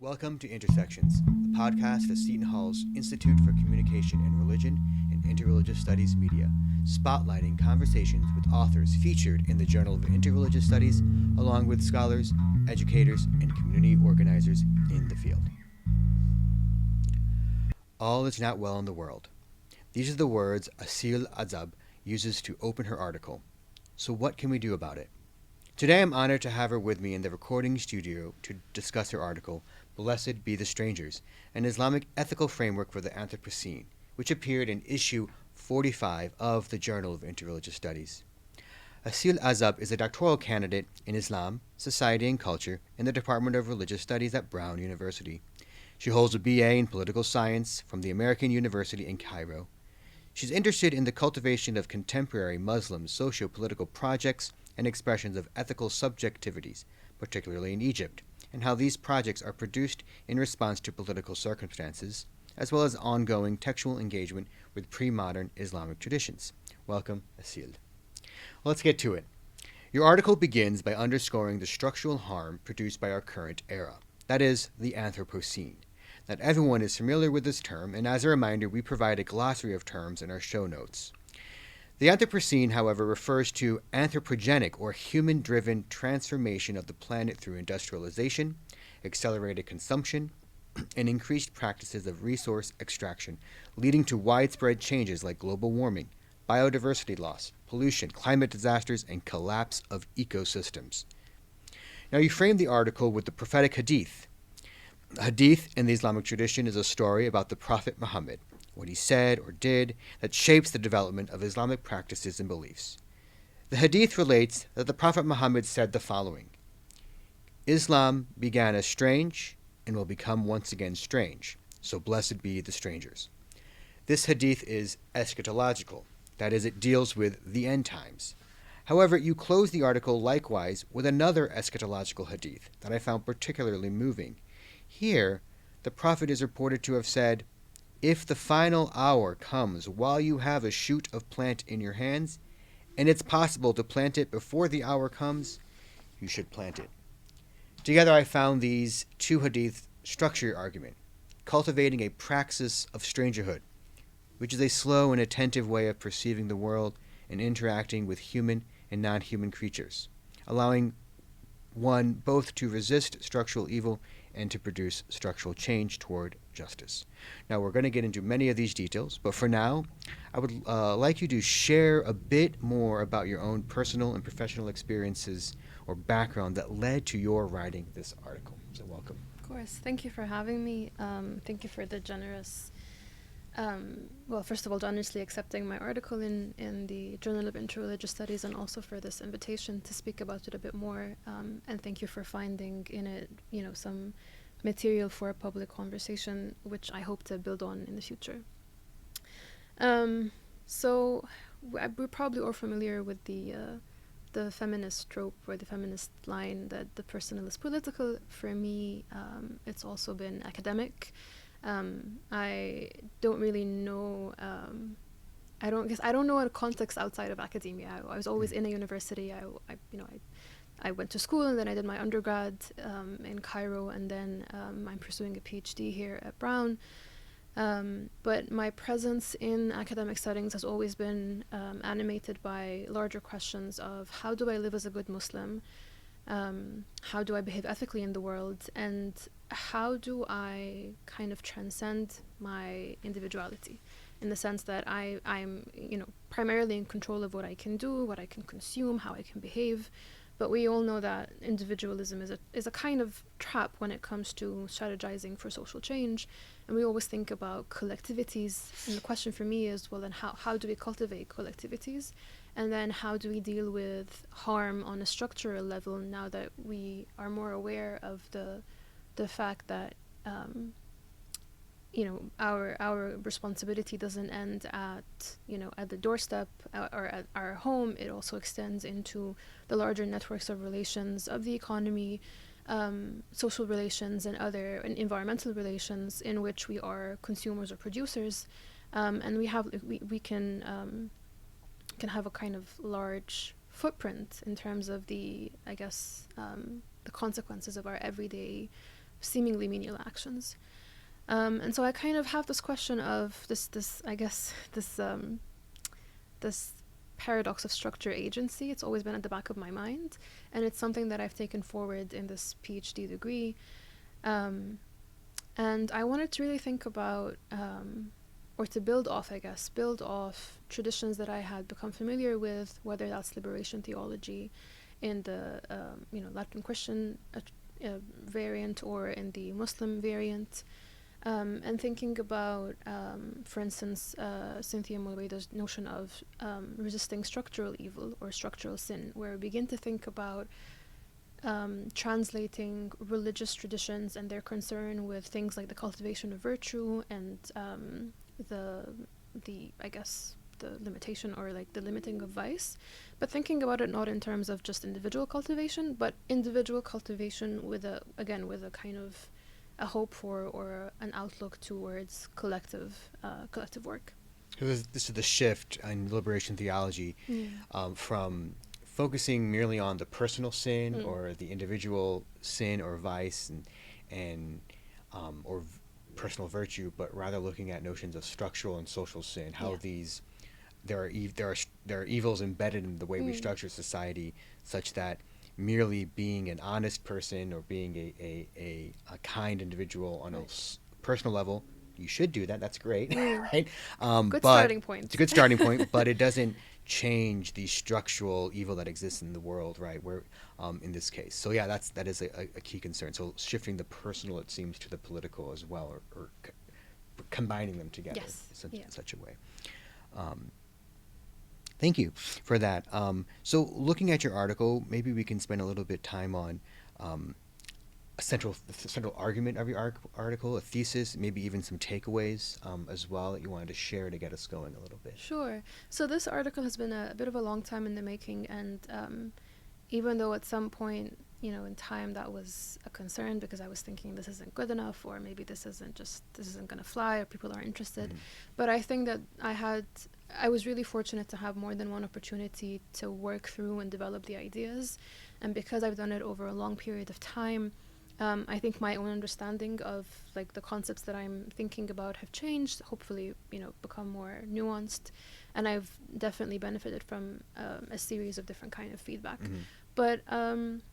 Welcome to Intersections, a podcast at Seton Hall's Institute for Communication and Religion and Interreligious Studies Media, spotlighting conversations with authors featured in the Journal of Interreligious Studies, along with scholars, educators, and community organizers in the field. All is not well in the world. These are the words Aseel Azab uses to open her article. So what can we do about it? Today I'm honored to have her with me in the recording studio to discuss her article, Blessed Be the Strangers, an Islamic Ethical Framework for the Anthropocene, which appeared in issue 45 of the Journal of Interreligious Studies. Aseel Azab is a doctoral candidate in Islam, Society and Culture in the Department of Religious Studies at Brown University. She holds a BA in Political Science from the American University in Cairo. She's interested in the cultivation of contemporary Muslim socio-political projects and expressions of ethical subjectivities, particularly in Egypt, and how these projects are produced in response to political circumstances, as well as ongoing textual engagement with pre-modern Islamic traditions. Welcome, Aseel. Let's get to it. Your article begins by underscoring the structural harm produced by our current era, that is, the Anthropocene. Not everyone is familiar with this term, and as a reminder, we provide a glossary of terms in our show notes. The Anthropocene, however, refers to anthropogenic or human-driven transformation of the planet through industrialization, accelerated consumption, and increased practices of resource extraction, leading to widespread changes like global warming, biodiversity loss, pollution, climate disasters, and collapse of ecosystems. Now, you frame the article with the prophetic hadith. Hadith in the Islamic tradition is a story about the Prophet Muhammad, what he said or did that shapes the development of Islamic practices and beliefs. The hadith relates that the Prophet Muhammad said the following: Islam began as strange and will become once again strange, so blessed be the strangers. This hadith is eschatological, that is, it deals with the end times. However, you close the article likewise with another eschatological hadith that I found particularly moving. Here, the Prophet is reported to have said, if the final hour comes while you have a shoot of plant in your hands, and it's possible to plant it before the hour comes, you should plant it. Together I found these two hadiths structure your argument, cultivating a praxis of strangerhood, which is a slow and attentive way of perceiving the world and interacting with human and non-human creatures, allowing one both to resist structural evil and to produce structural change toward justice. Now, we're going to get into many of these details, but for now, I would like you to share a bit more about your own personal and professional experiences or background that led to your writing this article. So welcome. Of course. Thank you for having me. Thank you for the generous, first of all, generously accepting my article in the Journal of Interreligious Studies, and also for this invitation to speak about it a bit more. And thank you for finding in it, some material for a public conversation, which I hope to build on in the future. So we're probably all familiar with the feminist trope or the feminist line that the personal is political. For me, it's also been academic. I don't really know. I don't know a context outside of academia. I was always in a university. I went to school, and then I did my undergrad in Cairo, and then I'm pursuing a PhD here at Brown. But my presence in academic settings has always been animated by larger questions of how do I live as a good Muslim, how do I behave ethically in the world, and how do I kind of transcend my individuality, in the sense that I'm primarily in control of what I can do, what I can consume, how I can behave. But we all know that individualism is a kind of trap when it comes to strategizing for social change. And we always think about collectivities. And the question for me is, well, then how do we cultivate collectivities? And then how do we deal with harm on a structural level now that we are more aware of the fact that our responsibility doesn't end at the doorstep or at our home. It also extends into the larger networks of relations of the economy, social relations, and other environmental relations in which we are consumers or producers, and we can have a kind of large footprint in terms of the consequences of our everyday seemingly menial actions. And so I kind of have this question of this paradox of structure agency. It's always been at the back of my mind, and it's something that I've taken forward in this PhD degree. And I wanted to really think about, or to build off traditions that I had become familiar with, whether that's liberation theology in the Latin Christian variant or in the Muslim variant. And thinking about, for instance, Cynthia Mulwade's notion of resisting structural evil or structural sin, where we begin to think about translating religious traditions and their concern with things like the cultivation of virtue and the limitation or like the limiting of vice, but thinking about it not in terms of just individual cultivation, but individual cultivation with a kind of a hope for or an outlook towards collective work. This is the shift in liberation theology from focusing merely on the personal sin or the individual sin or vice and personal virtue, but rather looking at notions of structural and social sin. How there are evils embedded in the way we structure society, such that merely being an honest person or being a kind individual on a personal level, you should do that. That's great, right? Starting point. It's a good starting point, but it doesn't change the structural evil that exists in the world, right? Where, in this case, so yeah, that is a key concern. So shifting the personal, it seems, to the political as well, or combining them together in such a way. Thank you for that. So looking at your article, maybe we can spend a little bit time on a central argument of your article, a thesis, maybe even some takeaways as well that you wanted to share to get us going a little bit. Sure. So this article has been a bit of a long time in the making, and even though at some point, in time that was a concern because I was thinking this isn't good enough, or maybe this isn't going to fly, or people aren't interested. But I think that I was really fortunate to have more than one opportunity to work through and develop the ideas. And because I've done it over a long period of time, I think my own understanding of like the concepts that I'm thinking about have changed, hopefully, become more nuanced. And I've definitely benefited from a series of different kind of feedback. But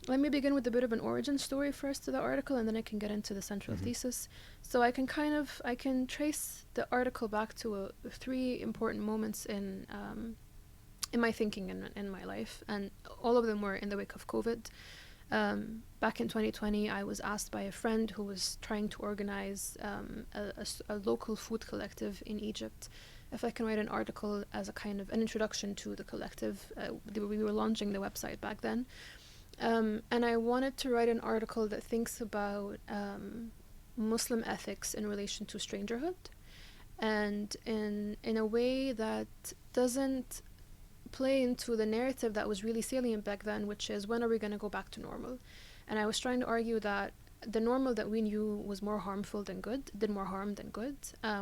let me begin with a bit of an origin story first to the article, and then I can get into the central thesis. So I can trace the article back to three important moments in my thinking and in my life, and all of them were in the wake of COVID. Back in 2020, I was asked by a friend who was trying to organize a local food collective in Egypt if I can write an article as a kind of an introduction to the collective. We were launching the website back then. And I wanted to write an article that thinks about Muslim ethics in relation to strangerhood, and in a way that doesn't play into the narrative that was really salient back then, which is, when are we going to go back to normal? And I was trying to argue that the normal that we knew was more harmful than good, did more harm than good.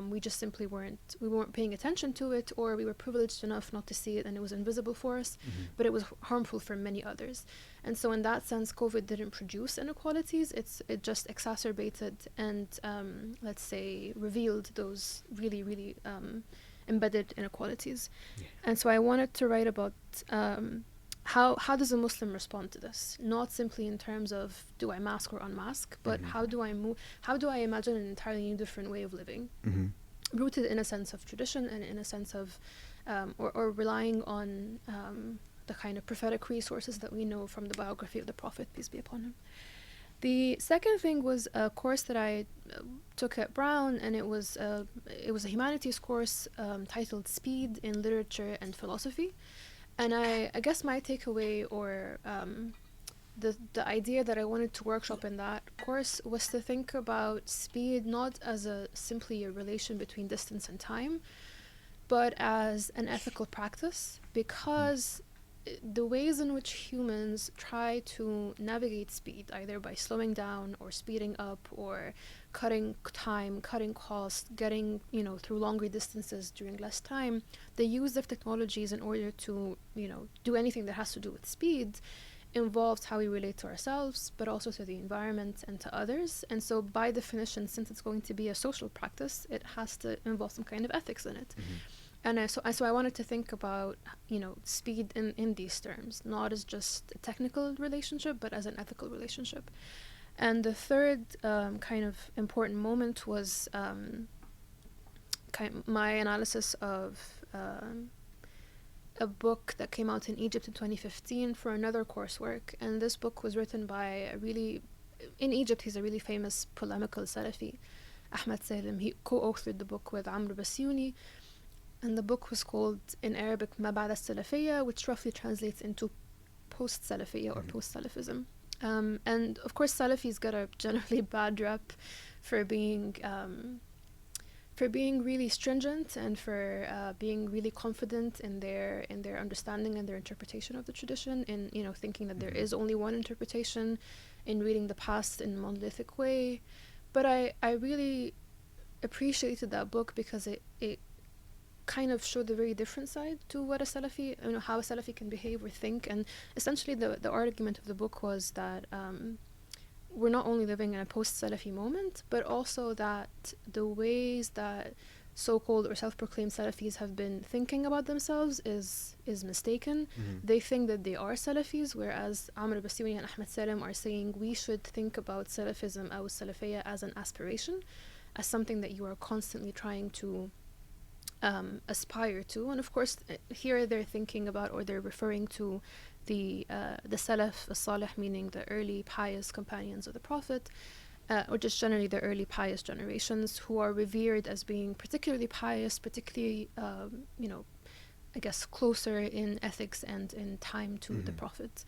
We just simply weren't paying attention to it, or we were privileged enough not to see it, and it was invisible for us, but it was harmful for many others. And so in that sense, COVID didn't produce inequalities, it just exacerbated and, let's say, revealed those really, really embedded inequalities. And so I wanted to write about how does a Muslim respond to this? Not simply in terms of do I mask or unmask, but how do I imagine an entirely new different way of living, rooted in a sense of tradition and in a sense of or relying on the kind of prophetic resources that we know from the biography of the Prophet, peace be upon him. The second thing was a course that I took at Brown, and it was a humanities course titled Speed in Literature and Philosophy. And I guess my takeaway, or the idea that I wanted to workshop in that course, was to think about speed not as simply a relation between distance and time, but as an ethical practice, because the ways in which humans try to navigate speed, either by slowing down or speeding up or cutting time, cutting cost, getting through longer distances during less time, the use of technologies in order to do anything that has to do with speed involves how we relate to ourselves, but also to the environment and to others. And so, by definition, since it's going to be a social practice, it has to involve some kind of ethics in it. So I wanted to think about, speed in these terms, not as just a technical relationship, but as an ethical relationship. And the third kind of important moment was my analysis of a book that came out in Egypt in 2015 for another coursework. And this book was written by in Egypt, he's a really famous polemical Salafi, Ahmed Salim. He co-authored the book with Amr Bassiouni. And the book was called, in Arabic, Ma Ba'da Salafiyya, which roughly translates into post-Salafiyya or post-Salafism. And of course, Salafis got a generally bad rep for being really stringent and for being really confident in their understanding and their interpretation of the tradition, in thinking that there is only one interpretation, in reading the past in a monolithic way. But I really appreciated that book because it kind of showed a very different side to what a Salafi, how a Salafi can behave or think. And essentially the argument of the book was that we're not only living in a post-Salafi moment, but also that the ways that so-called or self-proclaimed Salafis have been thinking about themselves is mistaken. They think that they are Salafis, whereas Amr Bassiouni and Ahmed Salim are saying we should think about Salafism or Salafiyya as an aspiration, as something that you are constantly trying to aspire to. And of course, here they're thinking about, or they're referring to the Salaf as-Salih, meaning the early pious companions of the Prophet, or just generally the early pious generations, who are revered as being particularly pious, particularly I guess closer in ethics and in time to the Prophet.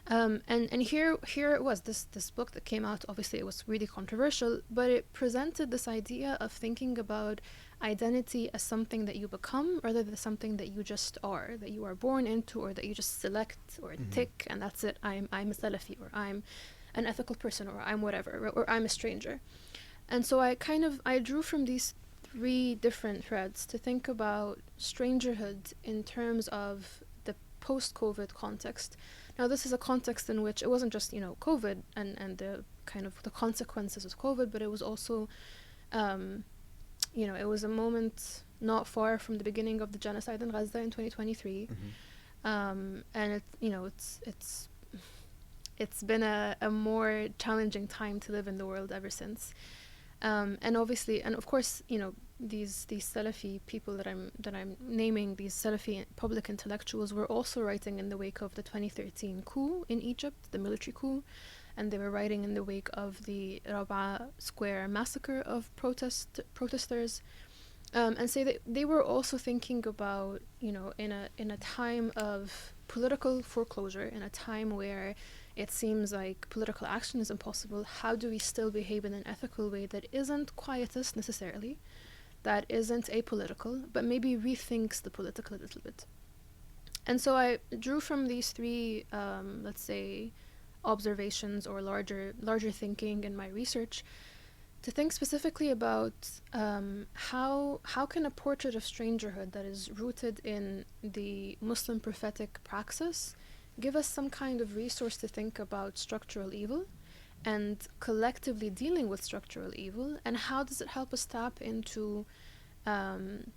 And here it was, this book that came out. Obviously it was really controversial, but it presented this idea of thinking about identity as something that you become rather than something that you just are, that you are born into, or that you just select or tick, and that's it. I'm a Salafi, or I'm an ethical person, or I'm whatever, or I'm a stranger. And so I drew from these three different threads to think about strangerhood in terms of the post-COVID context. Now, this is a context in which it wasn't just, COVID and the kind of the consequences of COVID, but it was also, it was a moment not far from the beginning of the genocide in Gaza in 2023. And it's been a more challenging time to live in the world ever since. And obviously, and of course, these Salafi people that I'm naming, these Salafi public intellectuals, were also writing in the wake of the 2013 coup in Egypt, the military coup, and they were writing in the wake of the Rabaa Square massacre of protesters, and say that they were also thinking about, in a time of political foreclosure, in a time where it seems like political action is impossible, how do we still behave in an ethical way that isn't quietist necessarily, that isn't apolitical, but maybe rethinks the political a little bit. And so I drew from these three, let's say, observations or larger thinking in my research to think specifically about how can a portrait of strangerhood that is rooted in the Muslim prophetic praxis give us some kind of resource to think about structural evil and collectively dealing with structural evil, and how does it help us tap into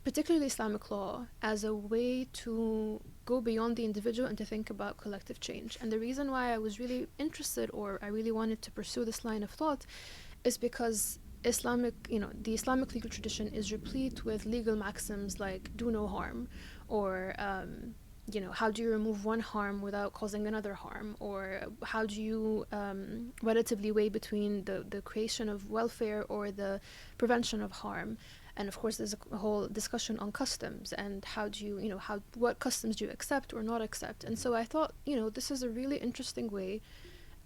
particularly Islamic law as a way to go beyond the individual and to think about collective change. And the reason why I was really interested, or I really wanted to pursue this line of thought, is because the Islamic legal tradition is replete with legal maxims like do no harm, or how do you remove one harm without causing another harm, or how do you relatively weigh between the creation of welfare or the prevention of harm. And of course there's a whole discussion on customs and how do you, what customs do you accept or not accept. And so I thought, this is a really interesting way,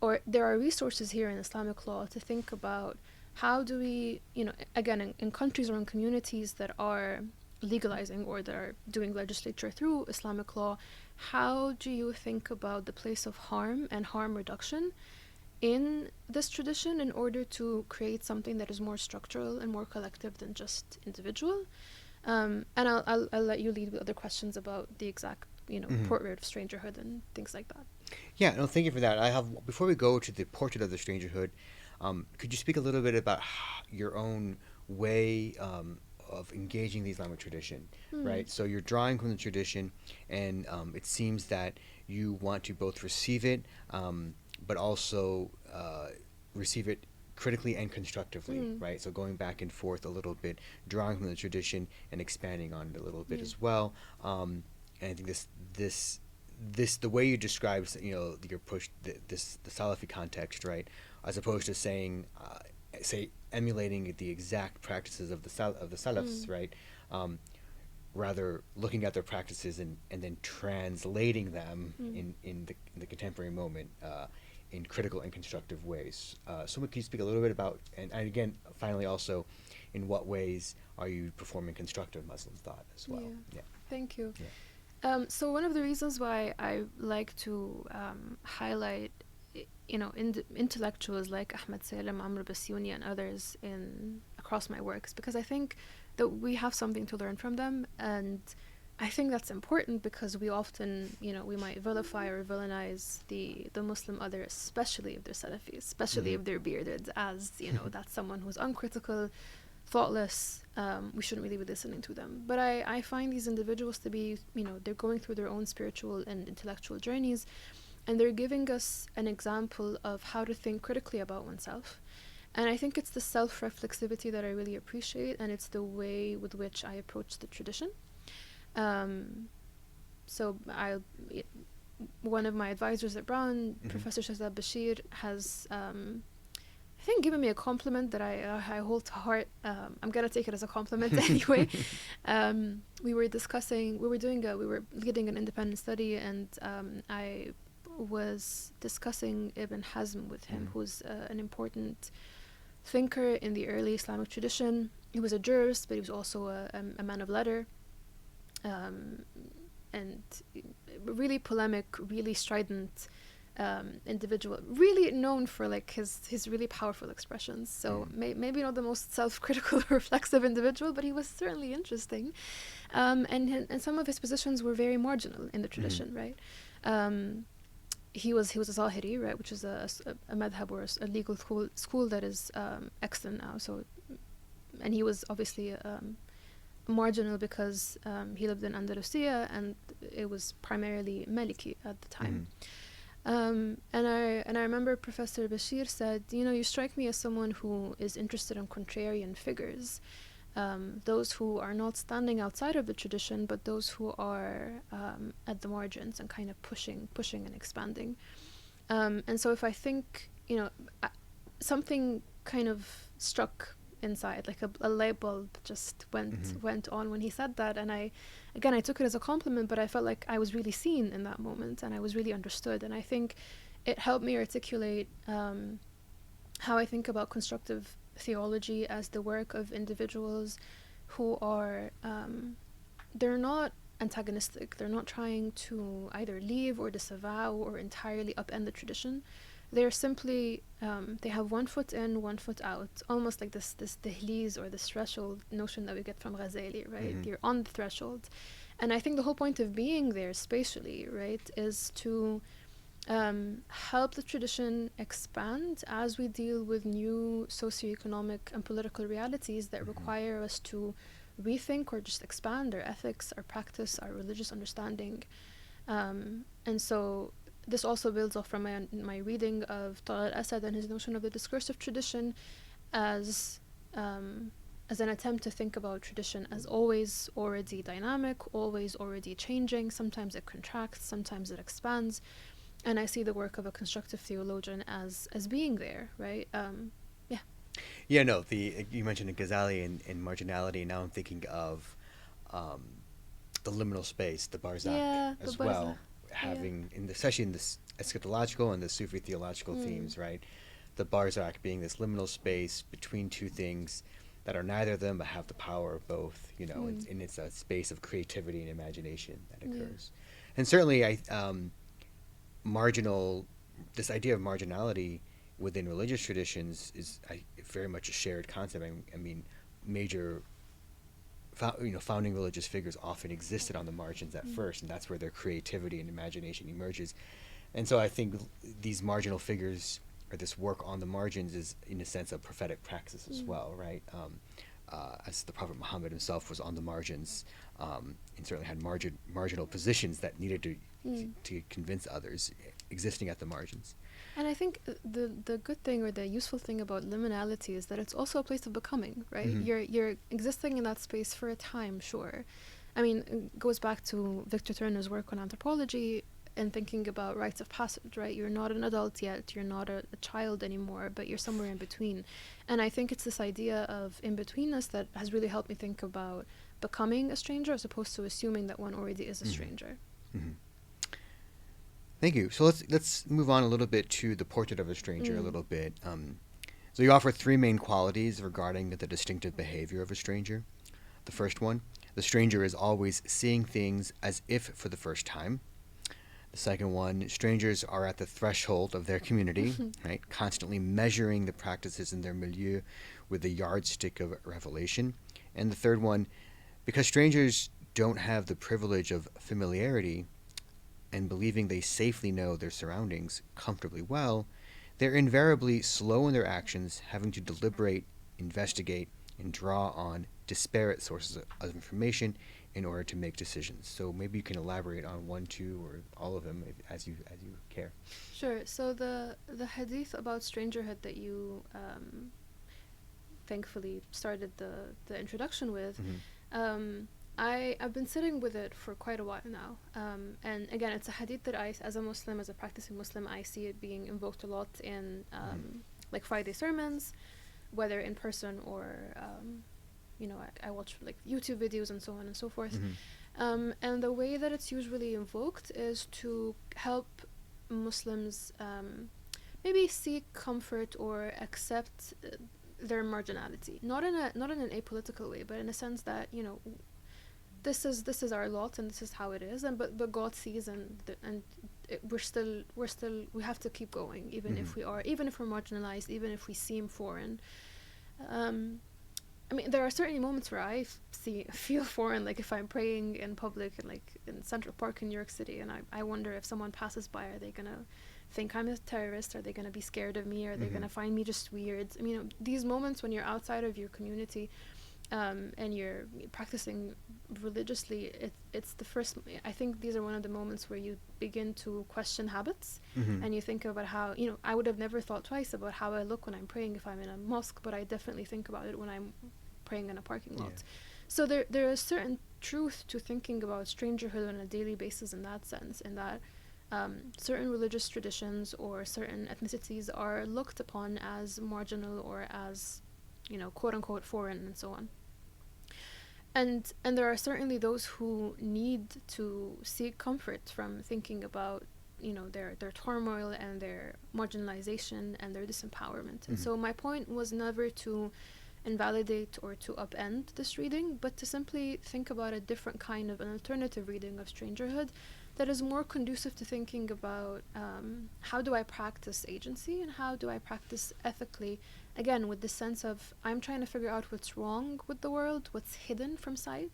or there are resources here in Islamic law to think about how do we, again, in countries or in communities that are legalizing or that are doing legislature through Islamic law, how do you think about the place of harm and harm reduction in this tradition in order to create something that is more structural and more collective than just individual? And I'll let you lead with other questions about the exact, portrait of strangerhood and things like that. Yeah, no, thank you for that. I have before we go to the portrait of the strangerhood, could you speak a little bit about your own way of engaging the Islamic tradition, Hmm. right? So you're drawing from the tradition, and it seems that you want to both receive it, but also receive it critically and constructively, Hmm. right? So going back and forth a little bit, drawing from the tradition and expanding on it a little bit Yeah. as well. And I think this the way you describe, your push, the Salafi context, right, as opposed to saying say emulating the exact practices of the Hmm. Salafs, right, um, rather looking at their practices and then translating them Hmm. in the contemporary moment in critical and constructive ways. So can you speak a little bit about, and again, finally also, in what ways are you performing constructive Muslim thought as well? Yeah. Yeah. Thank you. Yeah. So one of the reasons why I like to highlight, intellectuals like Ahmed Salem, Amr Bassiouni, and others in across my works, because I think that we have something to learn from them, and I think that's important because we often, we might vilify or villainize the Muslim other, especially if they're Salafi, especially Mm-hmm. if they're bearded, as that's someone who's uncritical, thoughtless. We shouldn't really be listening to them. But I find these individuals to be, they're going through their own spiritual and intellectual journeys, and they're giving us an example of how to think critically about oneself. And I think it's the self reflexivity that I really appreciate, and it's the way with which I approach the tradition. Um, so one of my advisors at Brown, Mm-hmm. Professor Shazad Bashir, has I think given me a compliment that I hold to heart. I'm gonna take it as a compliment anyway. We were leading an independent study, and I was discussing Ibn Hazm with him, Mm-hmm. who's an important thinker in the early Islamic tradition. He was a jurist, but he was also a man of letter, um, and really polemic, really strident individual, really known for like his really powerful expressions. So Mm-hmm. maybe not the most self-critical, reflexive individual, but he was certainly interesting. And some of his positions were very marginal in the Mm-hmm. tradition, right? Um, he was a Zahiri, right, which is a madhab or a legal school that is extant now. So, and he was obviously marginal because he lived in Andalusia, and it was primarily Maliki at the time. Mm-hmm. And I remember Professor Bashir said, you strike me as someone who is interested in contrarian figures, those who are not standing outside of the tradition, but those who are at the margins and kind of pushing and expanding. And so if I think, something kind of struck inside, like a light bulb just Mm-hmm. went on when he said that, and I took it as a compliment, but I felt like I was really seen in that moment, and I was really understood, and I think it helped me articulate how I think about constructive theology as the work of individuals who are they're not antagonistic. They're not trying to either leave or disavow or entirely upend the tradition. They're simply they have one foot in, one foot out, almost like this dihliz or this threshold notion that we get from Ghazali, right? Mm-hmm. You're on the threshold, and I think the whole point of being there spatially, right, is to help the tradition expand as we deal with new socioeconomic and political realities that Mm-hmm. require us to rethink or just expand our ethics, our practice, our religious understanding. And so this also builds off from my reading of Talal Asad and his notion of the discursive tradition as um, as an attempt to think about tradition as always already dynamic, always already changing. Sometimes it contracts, sometimes it expands, and I see the work of a constructive theologian as being there, right? Yeah, Yeah, no, the you mentioned Ghazali and marginality. Now I'm thinking of um, the liminal space, the Barzakh yeah, the as barza, well, yeah, having especially in this eschatological and the Sufi theological mm, themes, right? The Barzakh being this liminal space between two things that are neither of them but have the power of both, mm, and it's a space of creativity and imagination that yeah, occurs. And certainly, marginal, this idea of marginality within religious traditions is very much a shared concept. I mean, major founding religious figures often existed on the margins at mm, first, and that's where their creativity and imagination emerges. And so I think these marginal figures, or this work on the margins, is in a sense a prophetic praxis as well, right? As the Prophet Muhammad himself was on the margins, and certainly had marginal positions that needed to convince others, existing at the margins. And I think the good thing or the useful thing about liminality is that it's also a place of becoming, right? You're existing in that space for a time, sure. I mean, it goes back to Victor Turner's work on anthropology and thinking about rites of passage, right? You're not an adult yet, you're not a child anymore, but you're somewhere in between. And I think it's this idea of in-betweenness that has really helped me think about becoming a stranger as opposed to assuming that one already is a stranger. Thank you. So let's move on a little bit to the portrait of a stranger a little bit. So you offer three main qualities regarding the distinctive behavior of a stranger. The first one, the stranger is always seeing things as if for the first time. The second one, strangers are at the threshold of their community, right? Constantly measuring the practices in their milieu with the yardstick of revelation. And the third one, because strangers don't have the privilege of familiarity and believing they safely know their surroundings comfortably well, they're invariably slow in their actions, having to deliberate, investigate, and draw on disparate sources of information in order to make decisions. So maybe you can elaborate on one, two, or all of them as you care. Sure. So the hadith about strangerhood that you thankfully started the introduction with, I've been sitting with it for quite a while now. And again, it's a hadith that I, as a Muslim, as a practicing Muslim, I see it being invoked a lot in like Friday sermons, whether in person or I watch like YouTube videos and so on and so forth. And the way that it's usually invoked is to help Muslims maybe seek comfort or accept their marginality, not in an apolitical way, but in a sense that this is our lot and this is how it is, and but God sees, we have to keep going even if we're marginalized, even if we seem foreign. I mean, there are certainly moments where I feel foreign, like if I'm praying in public, like in Central Park in New York City, and I wonder if someone passes by, are they gonna think I'm a terrorist? Are they gonna be scared of me? Are they gonna find me just weird? I mean, these moments when you're outside of your community, and you're practicing religiously, it's the first. I think these are one of the moments where you begin to question habits, and you think about how I would have never thought twice about how I look when I'm praying if I'm in a mosque, but I definitely think about it when I'm praying in a parking lot. So there is certain truth to thinking about strangerhood on a daily basis in that sense, in that certain religious traditions or certain ethnicities are looked upon as marginal or as quote unquote foreign and so on. And there are certainly those who need to seek comfort from thinking about their turmoil and their marginalization and their disempowerment. And so my point was never to invalidate or to upend this reading, but to simply think about a different kind of an alternative reading of strangerhood that is more conducive to thinking about how do I practice agency and how do I practice ethically, again with the sense of I'm trying to figure out what's wrong with the world, what's hidden from sight.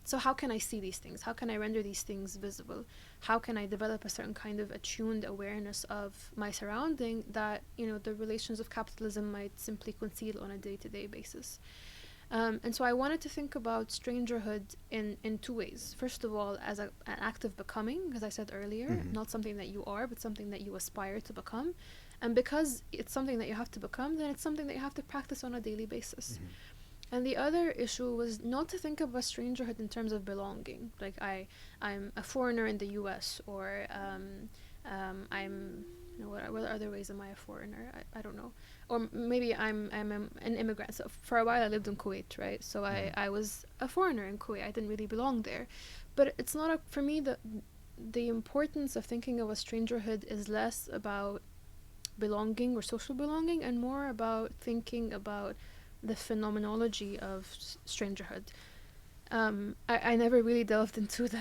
So how can I see these things? How can I render these things visible? How can I develop a certain kind of attuned awareness of my surrounding that the relations of capitalism might simply conceal on a day-to-day basis? And so I wanted to think about strangerhood in two ways. First of all, as an act of becoming, as I said earlier, not something that you are, but something that you aspire to become. And because it's something that you have to become, then it's something that you have to practice on a daily basis. And the other issue was not to think of a strangerhood in terms of belonging. Like I'm a foreigner in the U.S. or I'm what other ways am I a foreigner? I don't know. Or maybe I'm an immigrant. So for a while I lived in Kuwait, right? So I was a foreigner in Kuwait. I didn't really belong there. But it's not for me the importance of thinking of a strangerhood is less about belonging or social belonging and more about thinking about the phenomenology of strangerhood. I never really delved into the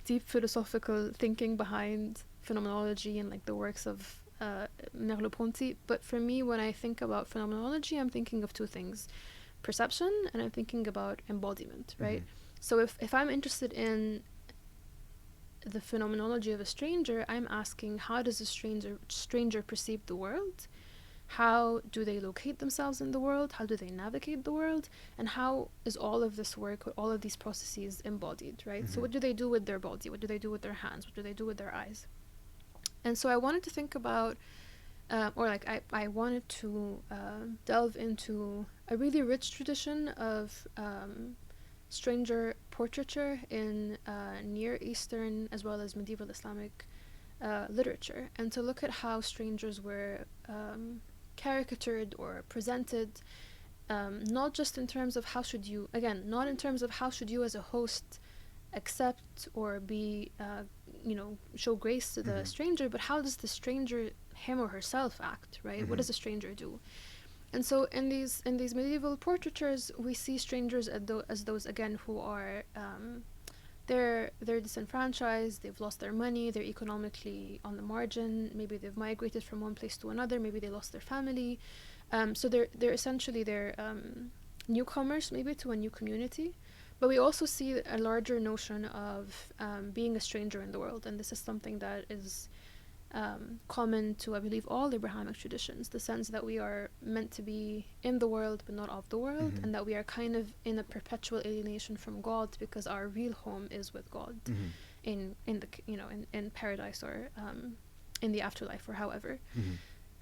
deep philosophical thinking behind phenomenology and like the works of Merleau-Ponty, but for me when I think about phenomenology I'm thinking of two things: perception and I'm thinking about embodiment, right? So if I'm interested in the phenomenology of a stranger, I'm asking, how does a stranger perceive the world? How do they locate themselves in the world? How do they navigate the world? And how is all of this work, all of these processes embodied, right? So what do they do with their body? What do they do with their hands? What do they do with their eyes? And so I wanted to think about, I wanted to delve into a really rich tradition of stranger portraiture in Near Eastern as well as medieval Islamic literature, and to look at how strangers were caricatured or presented, not just in terms of not in terms of how should you as a host accept or be, show grace to the stranger, but how does the stranger, him or herself, act, right? What does a stranger do? And so in these medieval portraitures, we see strangers as those again who are they're disenfranchised, they've lost their money, they're economically on the margin, maybe they've migrated from one place to another, maybe they lost their family. So they're essentially newcomers maybe to a new community. But we also see a larger notion of being a stranger in the world, and this is something that is common to, I believe, all Abrahamic traditions, the sense that we are meant to be in the world but not of the world, and that we are kind of in a perpetual alienation from God because our real home is with God in paradise or in the afterlife or however.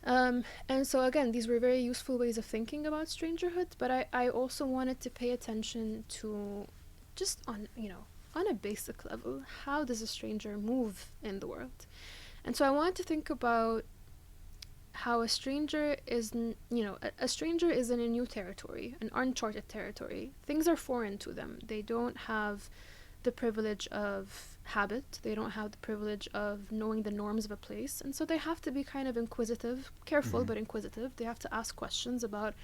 And so again, these were very useful ways of thinking about strangerhood, but I also wanted to pay attention to, just on a basic level, how does a stranger move in the world? And so I wanted to think about how a stranger is, a stranger is in a new territory, an uncharted territory. Things are foreign to them. They don't have the privilege of habit. They don't have the privilege of knowing the norms of a place. And so they have to be kind of inquisitive, careful, but inquisitive. They have to ask questions about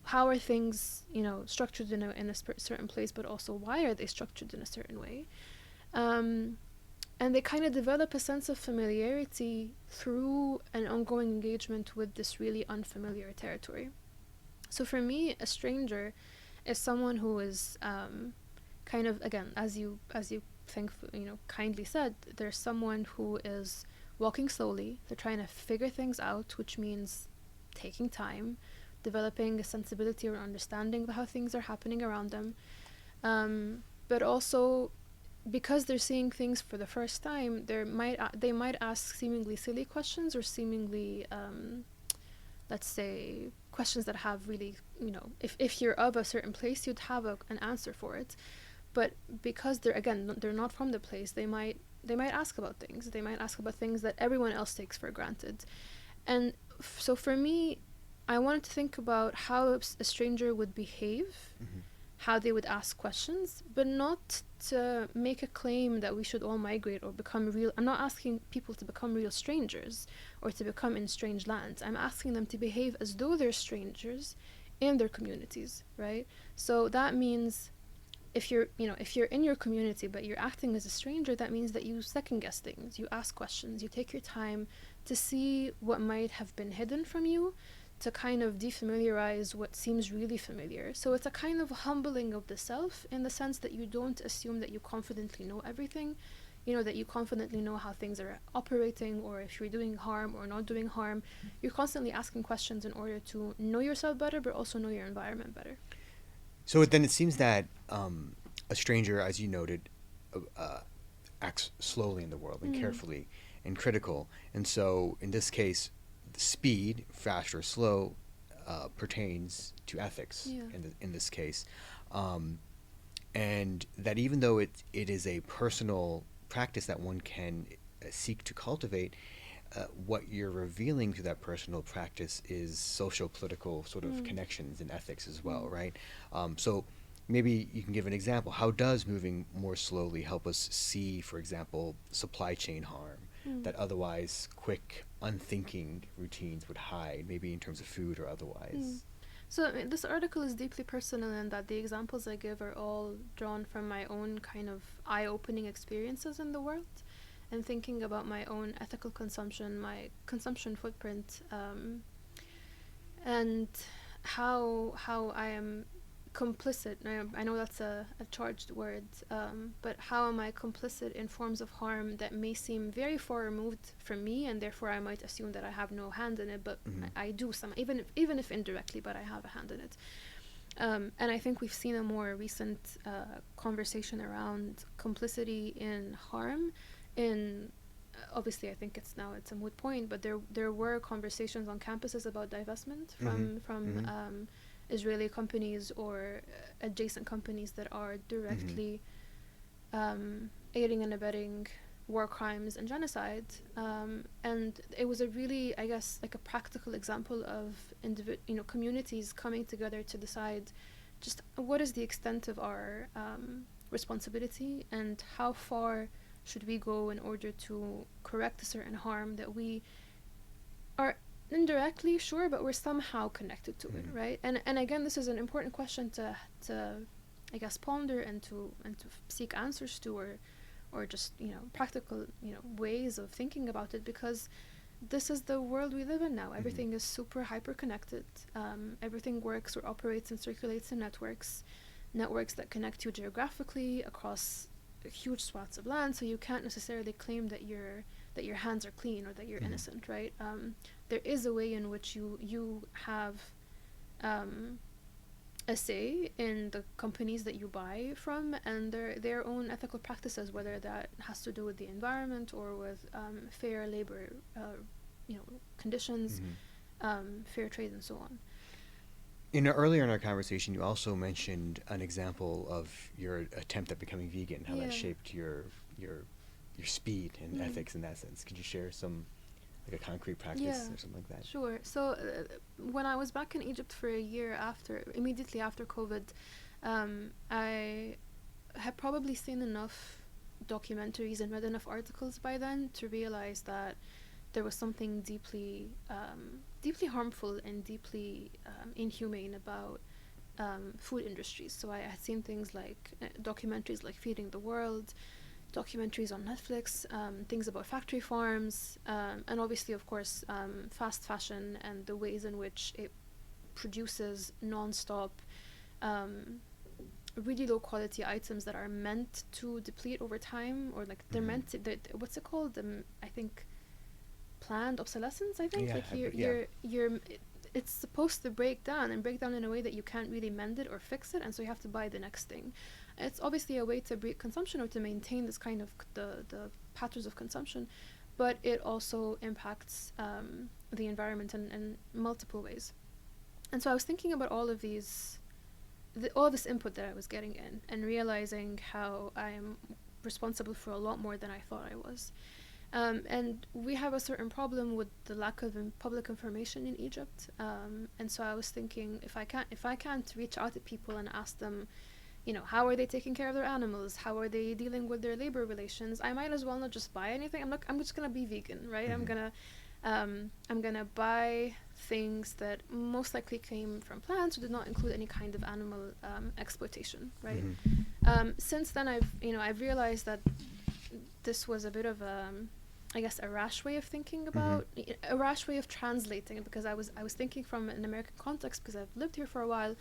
how are things, structured in a certain place, but also why are they structured in a certain way. And they kind of develop a sense of familiarity through an ongoing engagement with this really unfamiliar territory. So for me, a stranger is someone who is kind of, again, as you kindly said, there's someone who is walking slowly. They're trying to figure things out, which means taking time, developing a sensibility or understanding of how things are happening around them. But also, because they're seeing things for the first time, they might ask seemingly silly questions or seemingly, let's say, questions that have really, if you're of a certain place, you'd have an answer for it. But because they're not from the place, they might ask about things. They might ask about things that everyone else takes for granted. And so for me, I wanted to think about how a stranger would behave, how they would ask questions, but not to make a claim that we should all migrate or become real. I'm not asking people to become real strangers or to become in strange lands. I'm asking them to behave as though they're strangers in their communities, right? So that means if you're in your community but you're acting as a stranger, that means that you second guess things, you ask questions, you take your time to see what might have been hidden from you, to kind of defamiliarize what seems really familiar. So it's a kind of humbling of the self, in the sense that you don't assume that you confidently know everything, that you confidently know how things are operating, or if you're doing harm or not doing harm. You're constantly asking questions in order to know yourself better, but also know your environment better. So then it seems that a stranger, as you noted, acts slowly in the world and carefully and critical. And so in this case, the speed, fast or slow, pertains to ethics in this case. And that even though it is a personal practice that one can seek to cultivate, what you're revealing through that personal practice is social-political sort of connections and ethics as well, right? So maybe you can give an example. How does moving more slowly help us see, for example, supply chain harm that otherwise quick, unthinking routines would hide, maybe in terms of food or otherwise? So this article is deeply personal in that the examples I give are all drawn from my own kind of eye-opening experiences in the world, and thinking about my own ethical consumption, my consumption footprint, and how I am complicit? I know that's a charged word, but how am I complicit in forms of harm that may seem very far removed from me, and therefore I might assume that I have no hand in it, but I do some, even if indirectly, but I have a hand in it. And I think we've seen a more recent conversation around complicity in harm. In obviously, I think it's a moot point, but there were conversations on campuses about divestment from Israeli companies or adjacent companies that are directly aiding and abetting war crimes and genocide. And it was a really, I guess, like a practical example of communities coming together to decide just what is the extent of our responsibility and how far should we go in order to correct a certain harm that we are indirectly sure, but we're somehow connected to it, right? And again, this is an important question to I guess ponder and to seek answers to, or just practical ways of thinking about it, because this is the world we live in now. Everything is super hyper connected. Everything works or operates and circulates in networks that connect you geographically across huge swaths of land, so you can't necessarily claim that your hands are clean or that you're innocent, right? There is a way in which you have a say in the companies that you buy from and their own ethical practices, whether that has to do with the environment or with fair labor conditions, fair trade, and so on. Earlier in our conversation, you also mentioned an example of your attempt at becoming vegan, how that shaped your speed and ethics in that sense. Could you share some, like a concrete practice or something like that? Sure. So when I was back in Egypt for a year immediately after COVID, I had probably seen enough documentaries and read enough articles by then to realize that there was something deeply harmful and deeply inhumane about food industries. So I had seen things like documentaries like Feeding the World, documentaries on Netflix, things about factory farms, and obviously, of course, fast fashion and the ways in which it produces non-stop really low quality items that are meant to deplete over time, or like they're meant to, what's it called? I think planned obsolescence. I think it's supposed to break down in a way that you can't really mend it or fix it, and so you have to buy the next thing. It's obviously a way to break consumption or to maintain this kind of the patterns of consumption, but it also impacts the environment in multiple ways. And so I was thinking about all of this input that I was getting in, and realizing how I am responsible for a lot more than I thought I was. And we have a certain problem with the lack of public information in Egypt. And so I was thinking, if I can't reach out to people and ask them, how are they taking care of their animals? How are they dealing with their labor relations? I might as well not just buy anything. I'm just gonna be vegan, right? I'm gonna buy things that most likely came from plants or did not include any kind of animal exploitation, right? Since then, I've realized that this was a bit of a rash way of thinking about, a rash way of translating it, because I was thinking from an American context because I've lived here for a while,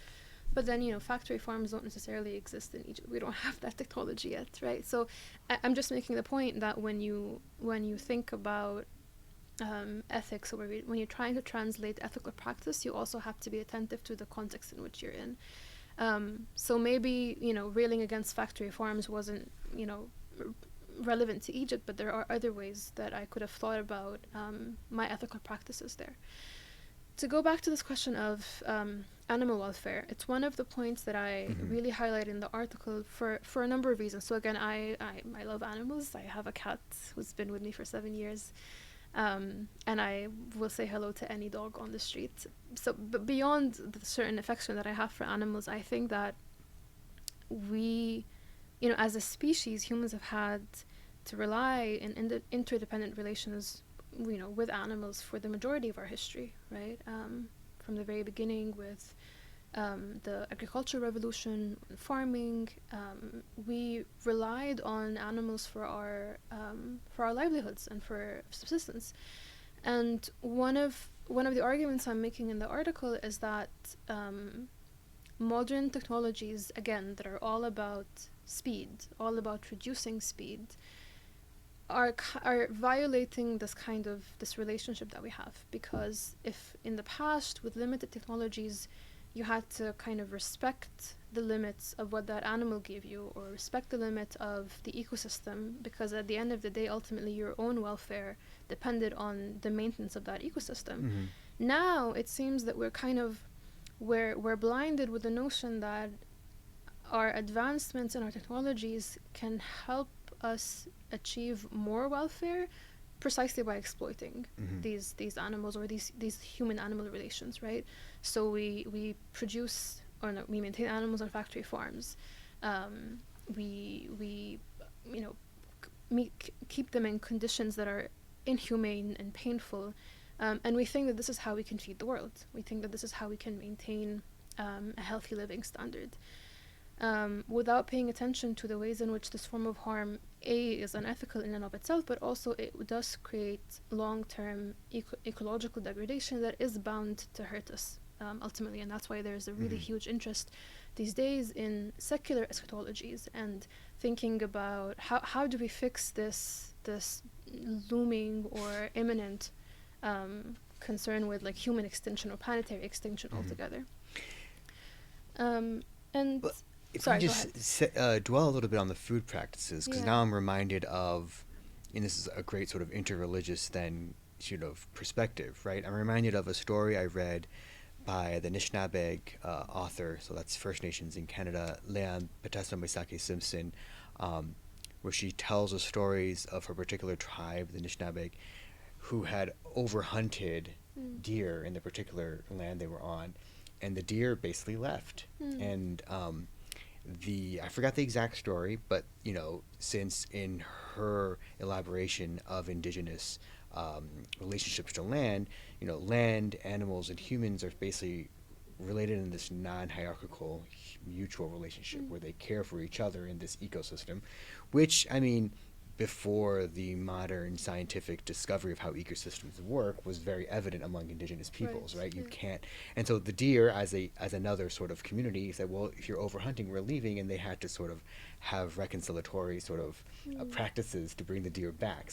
but then factory farms don't necessarily exist in Egypt. We don't have that technology yet, right? So I'm just making the point that when you think about ethics, or when you're trying to translate ethical practice, you also have to be attentive to the context in which you're in. So maybe railing against factory farms wasn't relevant to Egypt, but there are other ways that I could have thought about my ethical practices there. To go back to this question of animal welfare, it's one of the points that I really highlight in the article for a number of reasons. So again, I love animals. I have a cat who's been with me for 7 years, and I will say hello to any dog on the street. So, but beyond the certain affection that I have for animals, I think that we, as a species, humans have had to rely in interdependent relations, with animals for the majority of our history, right? From the very beginning with the agricultural revolution, farming, we relied on animals for our livelihoods and for subsistence. And one of the arguments I'm making in the article is that modern technologies, again, that are all about speed, all about reducing speed, are violating this relationship that we have. Because if in the past with limited technologies you had to kind of respect the limits of what that animal gave you, or respect the limit of the ecosystem, because at the end of the day ultimately your own welfare depended on the maintenance of that ecosystem. Now it seems that we're blinded with the notion that our advancements in our technologies can help us achieve more welfare precisely by exploiting these animals, or these human animal relations, right? So we produce, or no, we maintain animals on factory farms. We keep them in conditions that are inhumane and painful, and we think that this is how we can feed the world. We think that this is how we can maintain a healthy living standard, without paying attention to the ways in which this form of harm is unethical in and of itself, but also it does create long-term ecological degradation that is bound to hurt us ultimately. And that's why there's a really huge interest these days in secular eschatologies and thinking about how do we fix this looming or imminent concern with like human extinction or planetary extinction altogether. And But if sorry, we just dwell a little bit on the food practices, because now I'm reminded of, and this is a great sort of interreligious then sort of perspective, right? I'm reminded of a story I read by the Anishinaabe author, so that's First Nations in Canada, Leanne Patessa Moisake Simpson, where she tells the stories of her particular tribe, the Anishinaabe, who had overhunted deer in the particular land they were on, and the deer basically left. And I forgot the exact story, but since in her elaboration of indigenous relationships to land, land, animals, and humans are basically related in this non-hierarchical mutual relationship where they care for each other in this ecosystem, which, I mean, before the modern scientific discovery of how ecosystems work was very evident among indigenous peoples, right? You can't, and so the deer as another sort of community said, well, if you're overhunting, we're leaving, and they had to sort of have reconciliatory sort of practices to bring the deer back,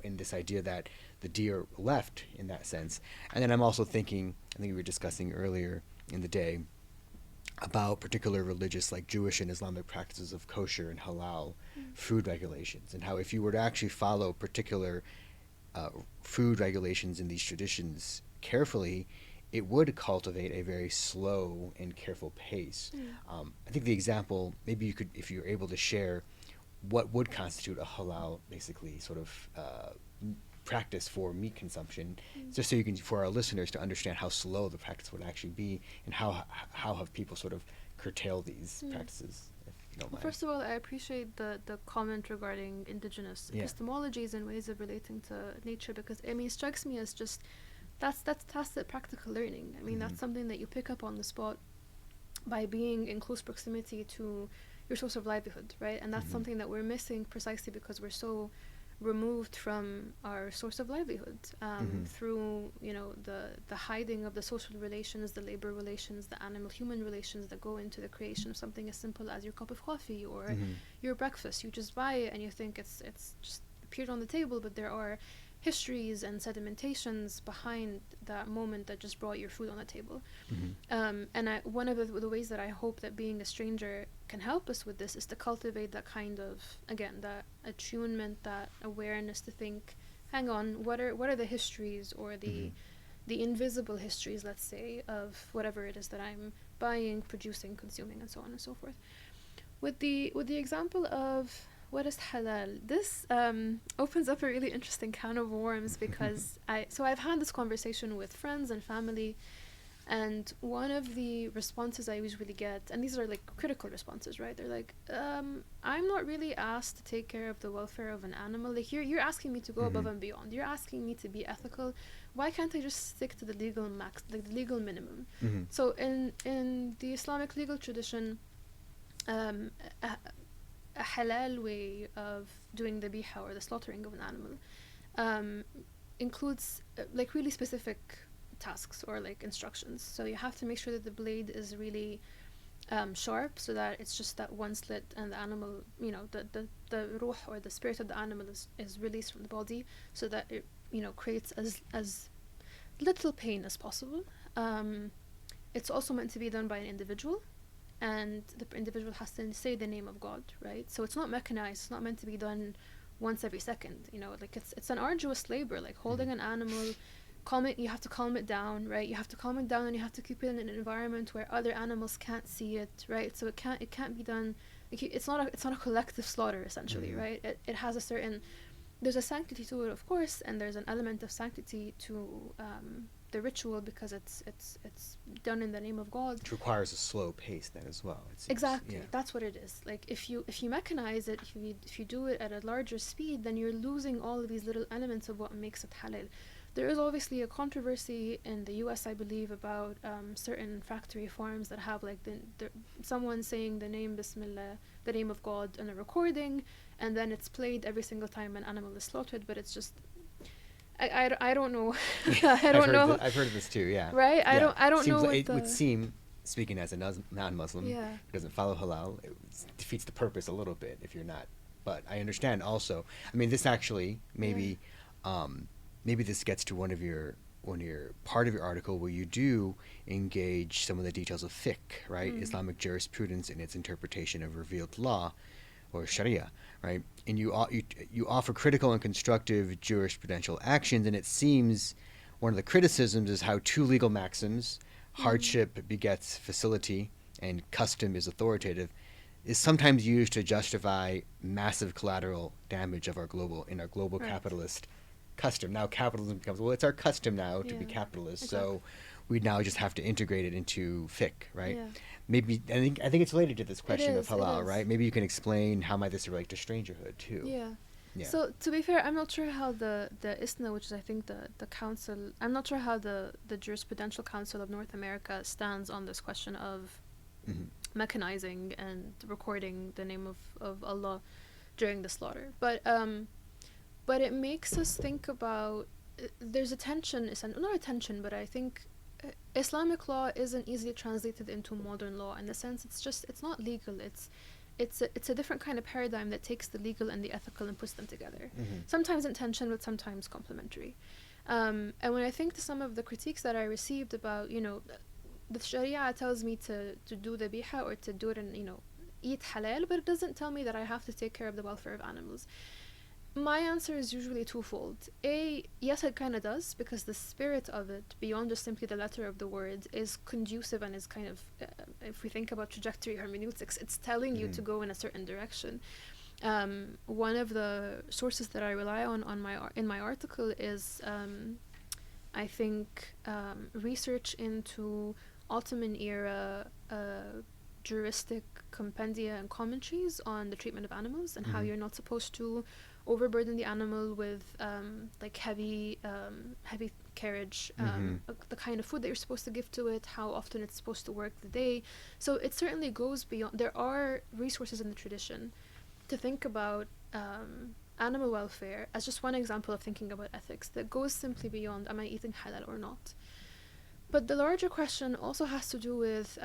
in this idea that the deer left in that sense. And then I'm also thinking, I think we were discussing earlier in the day about particular religious, like Jewish and Islamic practices of kosher and halal food regulations, and how if you were to actually follow particular food regulations in these traditions carefully, it would cultivate a very slow and careful pace. I think the example, maybe you could, if you're able to share, what would constitute a halal, basically, sort of practice for meat consumption, just so you can, for our listeners to understand how slow the practice would actually be, and how have people sort of curtailed these practices, if you don't mind. First of all, I appreciate the comment regarding indigenous epistemologies and ways of relating to nature, because I mean, it strikes me as just that's tacit practical learning. I mean, that's something that you pick up on the spot by being in close proximity to your source of livelihood, right? And that's something that we're missing precisely because we're so removed from our source of livelihood through the hiding of the social relations, the labor relations, the animal-human relations that go into the creation of something as simple as your cup of coffee or your breakfast. You just buy it and you think it's just appeared on the table, but there are histories and sedimentations behind that moment that just brought your food on the table. And one of the ways that I hope that being a stranger can help us with this is to cultivate that kind of, again, that attunement, that awareness to think, hang on, what are the histories or the invisible histories, let's say, of whatever it is that I'm buying, producing, consuming, and so on and so forth. With the example of what is halal, this opens up a really interesting can of worms, because I've had this conversation with friends and family, and one of the responses I usually get, and these are like critical responses, right? They're like, I'm not really asked to take care of the welfare of an animal. Like you're asking me to go above and beyond. You're asking me to be ethical. Why can't I just stick to the legal the legal minimum? So in the Islamic legal tradition, a halal way of doing the biha, or the slaughtering of an animal, includes like really specific tasks or like instructions. So you have to make sure that the blade is really sharp, so that it's just that one slit and the animal, the ruh, or the spirit of the animal, is released from the body, so that it, creates as little pain as possible. It's also meant to be done by an individual, and the individual has to say the name of God, right? So it's not mechanized. It's not meant to be done once every second. Like it's an arduous labor, like holding an animal. You have to calm it down, right? You have to calm it down, and you have to keep it in an environment where other animals can't see it, right? So it can't be done. Like it's not a collective slaughter, essentially, right? It has a certain, there's a sanctity to it, of course, and there's an element of sanctity to the ritual, because it's done in the name of God. Which requires a slow pace then as well. Exactly, that's what it is. Like if you mechanize it, if you do it at a larger speed, then you're losing all of these little elements of what makes it halal. There is obviously a controversy in the US, I believe, about certain factory farms that have like someone saying the name Bismillah, the name of God, in a recording, and then it's played every single time an animal is slaughtered. But it's just, I don't know. I don't know. I've heard of this too. Yeah. Right. Yeah. I don't know. It would seem, speaking as a non-Muslim, Yeah. who doesn't follow halal, it defeats the purpose a little bit if you're not. But I understand also. I mean, this actually maybe. Maybe this gets to one of your part of your article where you do engage some of the details of fiqh, right? Islamic jurisprudence and its interpretation of revealed law, or Sharia, right? And you offer critical and constructive jurisprudential actions, and it seems one of the criticisms is how two legal maxims, hardship begets facility and custom is authoritative, is sometimes used to justify massive collateral damage of our global Right. capitalist custom. Now capitalism becomes, well, it's our custom now to be capitalist, exactly. so we now just have to integrate it into fiqh, right? Yeah. Maybe I think it's related to this question is, of it halal, is. right? Maybe you can explain how might this relate to strangerhood too. Yeah. Yeah. So to be fair, I'm not sure how the ISNA, which is I think the council, I'm not sure how the Jurisprudential Council of North America stands on this question of mechanizing and recording the name of Allah during the slaughter. But it makes us think about, there's a tension, not a tension, but I think Islamic law isn't easily translated into modern law, in the sense it's not legal. It's a different kind of paradigm that takes the legal and the ethical and puts them together. Sometimes in tension, but sometimes complementary. And when I think to some of the critiques that I received about, the Sharia tells me to do the biha, or to do it and, eat halal, but it doesn't tell me that I have to take care of the welfare of animals. My answer is usually twofold. Yes, it kind of does, because the spirit of it, beyond just simply the letter of the word, is conducive and is kind of, if we think about trajectory hermeneutics, it's telling you to go in a certain direction. One of the sources that I rely on in my article is, I think, research into Ottoman era juristic compendia and commentaries on the treatment of animals, and how you're not supposed to overburden the animal with like heavy carriage, the kind of food that you're supposed to give to it, how often it's supposed to work the day. So it certainly goes beyond. There are resources in the tradition to think about animal welfare as just one example of thinking about ethics that goes simply beyond, am I eating halal or not? But the larger question also has to do with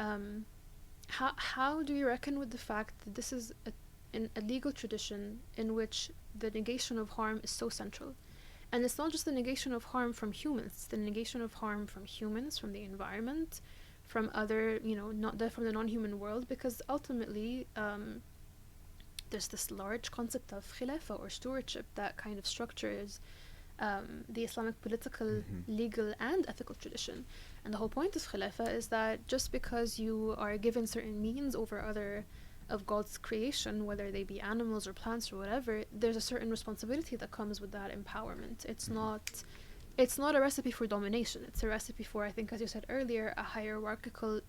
how do you reckon with the fact that this is a legal tradition in which the negation of harm is so central? And it's not just the negation of harm from humans, it's the negation of harm from humans, from the environment, from other, from the non-human world, because ultimately there's this large concept of khilafah, or stewardship, that kind of structures the Islamic political, legal, and ethical tradition. And the whole point of khilafah is that just because you are given certain means over other of God's creation, whether they be animals or plants or whatever, there's a certain responsibility that comes with that empowerment. It's not a recipe for domination. It's a recipe for, I think, as you said earlier, a hierarchical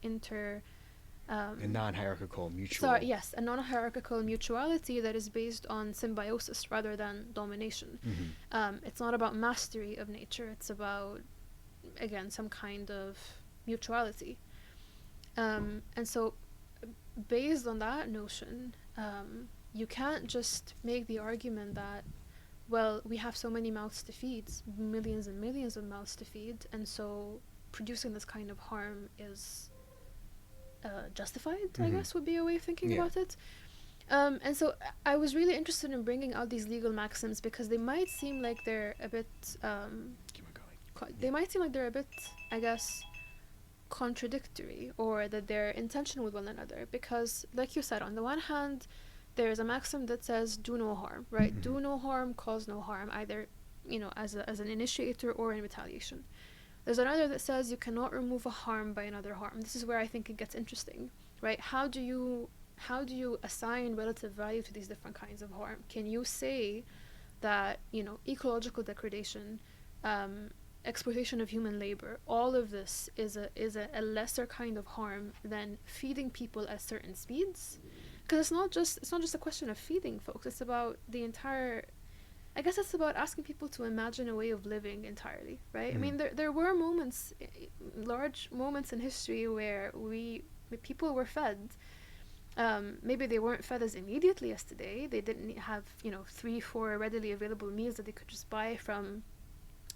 a non-hierarchical mutual. Yes, a non-hierarchical mutuality that is based on symbiosis rather than domination. It's not about mastery of nature. It's about, again, some kind of mutuality. And so, based on that notion, you can't just make the argument that, well, we have so many mouths to feed, millions and millions of mouths to feed, and so producing this kind of harm is justified, I Mm-hmm. guess would be a way of thinking Yeah. about it. And so I was really interested in bringing out these legal maxims because they might seem like they're a bit, Keep on going. they Yeah. might seem like they're a bit, I guess, contradictory, or that they're in tension with one another. Because, like you said, on the one hand, there's a maxim that says do no harm, right? Mm-hmm. Do no harm, cause no harm, either, as an initiator or in retaliation. There's another that says you cannot remove a harm by another harm. This is where I think it gets interesting, right? How do you assign relative value to these different kinds of harm? Can you say that ecological degradation, um, exploitation of human labor, all of this is a lesser kind of harm than feeding people at certain speeds? Because it's not just a question of feeding folks. It's about the entire. I guess it's about asking people to imagine a way of living entirely, right? I Mm-hmm. mean, there were moments, large moments in history where people were fed. Maybe they weren't fed as immediately as today. They didn't have 3, 4 readily available meals that they could just buy from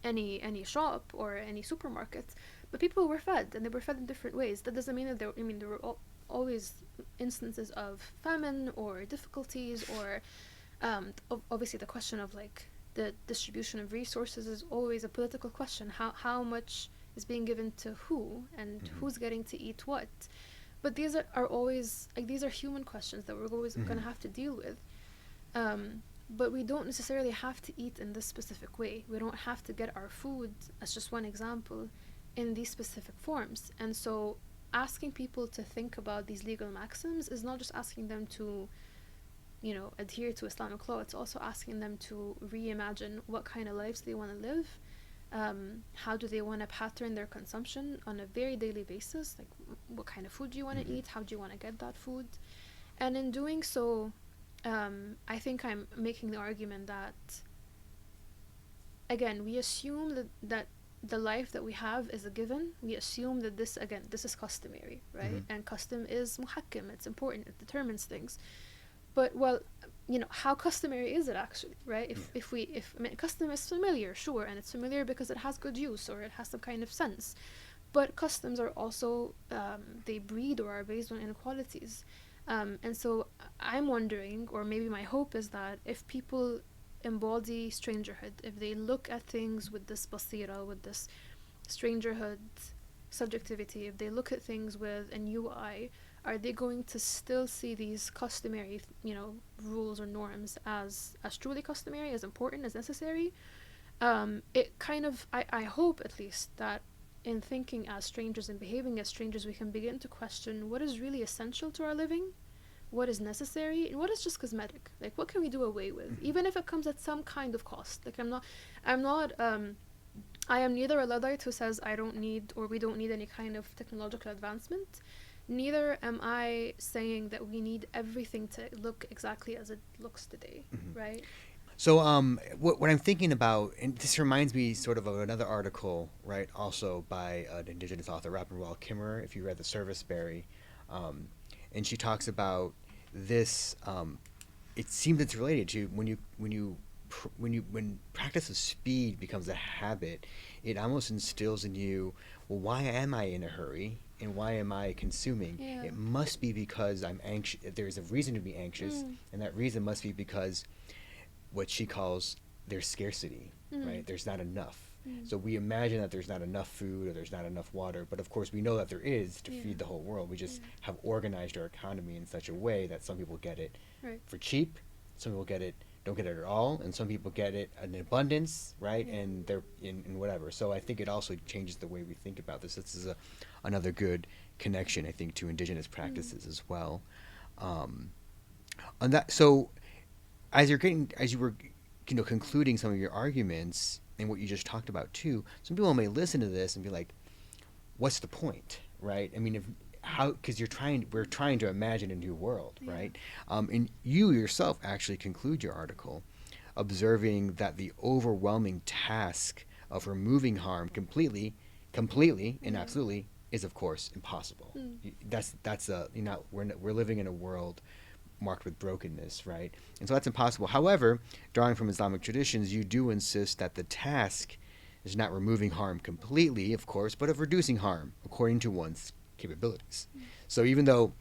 any shop or any supermarket. But people were fed, and they were fed in different ways. That doesn't mean that there were always instances of famine or difficulties, or obviously the question of like the distribution of resources is always a political question. How much is being given to who, and Mm-hmm. who's getting to eat what? But these are always like, these are human questions that we're always Mm-hmm. going to have to deal with. But we don't necessarily have to eat in this specific way. We don't have to get our food, as just one example, in these specific forms. And so asking people to think about these legal maxims is not just asking them to adhere to Islamic law. It's also asking them to reimagine what kind of lives they want to live. How do they want to pattern their consumption on a very daily basis? Like, what kind of food do you want to Mm-hmm. eat? How do you want to get that food? And in doing so, I think I'm making the argument that, again, we assume that the life that we have is a given. We assume that this is customary, Mm-hmm. right? And custom is muhakkim, it's important, it determines things. But, well, how customary is it actually, right? Yeah. If I mean, custom is familiar, sure, and it's familiar because it has good use or it has some kind of sense. But customs are also, they breed or are based on inequalities. And so I'm wondering, or maybe my hope is that if people embody strangerhood, if they look at things with this basira, with this strangerhood subjectivity, if they look at things with a new eye, are they going to still see these customary, rules or norms as truly customary, as important, as necessary? It kind of, I hope at least that in thinking as strangers and behaving as strangers, we can begin to question what is really essential to our living, what is necessary, and what is just cosmetic. Like, what can we do away with, Mm-hmm. even if it comes at some kind of cost? Like, I'm not, I am neither a Luddite who says I don't need, or we don't need any kind of technological advancement. Neither am I saying that we need everything to look exactly as it looks today, Mm-hmm. right? So, what I'm thinking about, and this reminds me sort of another article, right? Also by an indigenous author, Rappenwell Kimmerer. If you read *The Service Berry*, um, and she talks about this. It seems it's related to when practice of speed becomes a habit, it almost instills in you, well, why am I in a hurry and why am I consuming? Yeah. It must be because I'm anxious. There's a reason to be anxious, Mm. and that reason must be because what she calls there's scarcity, Mm. right? There's not enough. Mm. So we imagine that there's not enough food or there's not enough water, but of course we know that there is to Yeah. feed the whole world. We just Yeah. have organized our economy in such a way that some people get it Right. for cheap, some people don't get it at all, and some people get it in abundance, right? Yeah. And they're in whatever. So I think it also changes the way we think about this. This is another good connection, I think, to indigenous Mm. practices as well. Um, on that, so as you were concluding some of your arguments and what you just talked about too, some people may listen to this and be like, what's the point, right? I mean, if how, because we're trying to imagine a new world, Yeah. right? And you yourself actually conclude your article observing that the overwhelming task of removing harm completely and Yeah. absolutely is of course impossible. Mm. That's a we're living in a world marked with brokenness, right? And so that's impossible. However, drawing from Islamic traditions, you do insist that the task is not removing harm completely, of course, but of reducing harm according to one's capabilities. So even though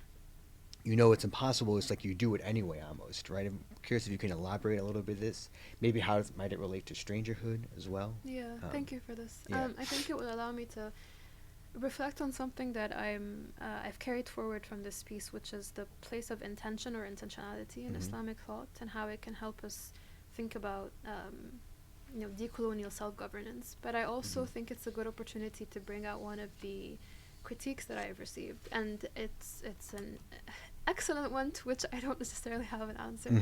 you know it's impossible, it's like you do it anyway almost, right? I'm curious if you can elaborate a little bit of this. Maybe how might it relate to strangerhood as well? Yeah, thank you for this. Yeah. I think it will allow me to reflect on something that I've carried forward from this piece, which is the place of intention or intentionality in Islamic thought, and how it can help us think about decolonial self-governance. But I also think it's a good opportunity to bring out one of the critiques that I've received, and it's an excellent one to which I don't necessarily have an answer.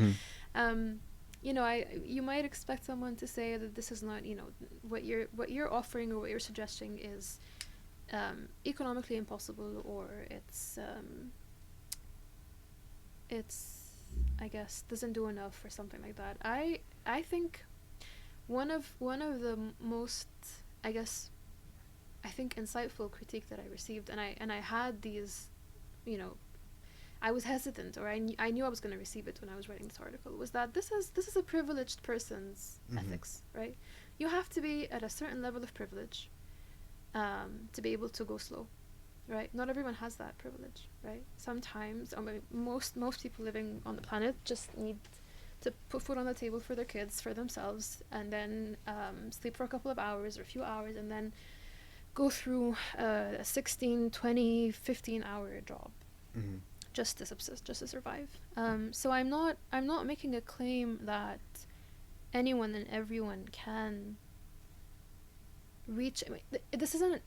You might expect someone to say that this is not, what you're offering or what you're suggesting is economically impossible, or it's I guess doesn't do enough or something like that. I think one of the most, I guess, I think insightful critique that I received, and I had these, I was hesitant, or I knew I was going to receive it when I was writing this article, was that this is a privileged person's ethics, right? You have to be at a certain level of privilege to be able to go slow, right? Not everyone has that privilege, right? Sometimes, or maybe most people living on the planet just need to put food on the table for their kids, for themselves, and then sleep for a couple of hours or a few hours, and then go through a 16, 20, 15-hour job just to subsist, just to survive. So I'm not making a claim that anyone and everyone can reach. I mean, this isn't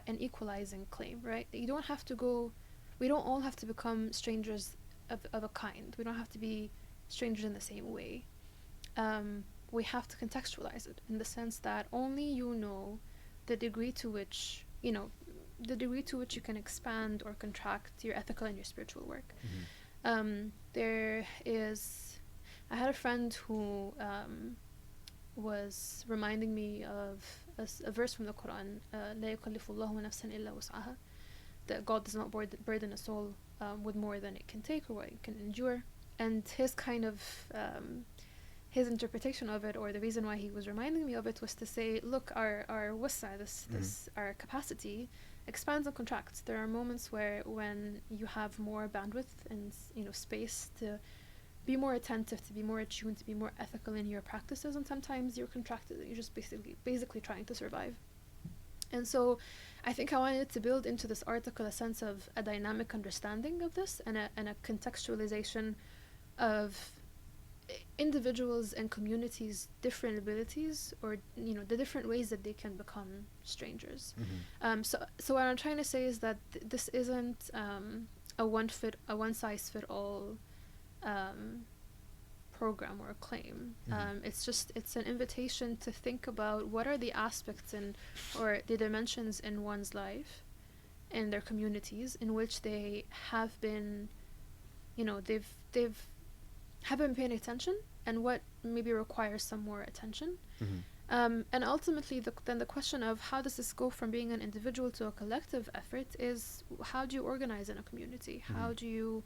an equalizing claim, right? You don't have to go. We don't all have to become strangers of a kind. We don't have to be strangers in the same way. We have to contextualize it in the sense that only you know the degree to which you can expand or contract your ethical and your spiritual work. I had a friend who was reminding me of a verse from the Quran, لا يكلف الله نفسا إلا وسعها, that God does not burden a soul with more than it can take or what it can endure. And his kind of his interpretation of it, or the reason why he was reminding me of it, was to say, look, our wasa, our capacity expands and contracts. There are moments when you have more bandwidth and space to be more attentive, to be more attuned, to be more ethical in your practices, and sometimes you're contracted. You're just basically trying to survive. And so I think I wanted to build into this article a sense of a dynamic understanding of this, and a contextualization of individuals and communities' different abilities, or the different ways that they can become strangers. So what I'm trying to say is that this isn't a one size fit all program or claim. It's an invitation to think about what are the aspects or the dimensions in one's life, in their communities, in which they have been, they've haven't been paying attention, and what maybe requires some more attention. And ultimately, then the question of how does this go from being an individual to a collective effort is, how do you organize in a community? How do you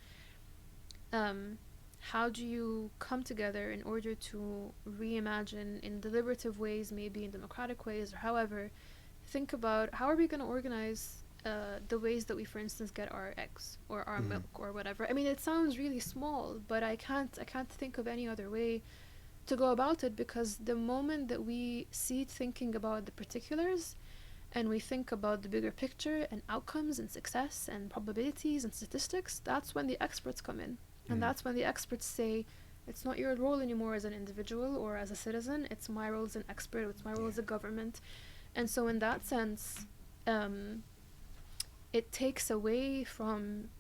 come together in order to reimagine in deliberative ways, maybe in democratic ways, or however, think about how are we going to organize the ways that we, for instance, get our eggs or our milk or whatever. I mean, it sounds really small, but I can't think of any other way to go about it, because the moment that we cease thinking about the particulars and we think about the bigger picture and outcomes and success and probabilities and statistics, that's when the experts come in. And that's when the experts say, it's not your role anymore as an individual or as a citizen, it's my role as an expert, it's my role as a government. And so in that sense, it takes away from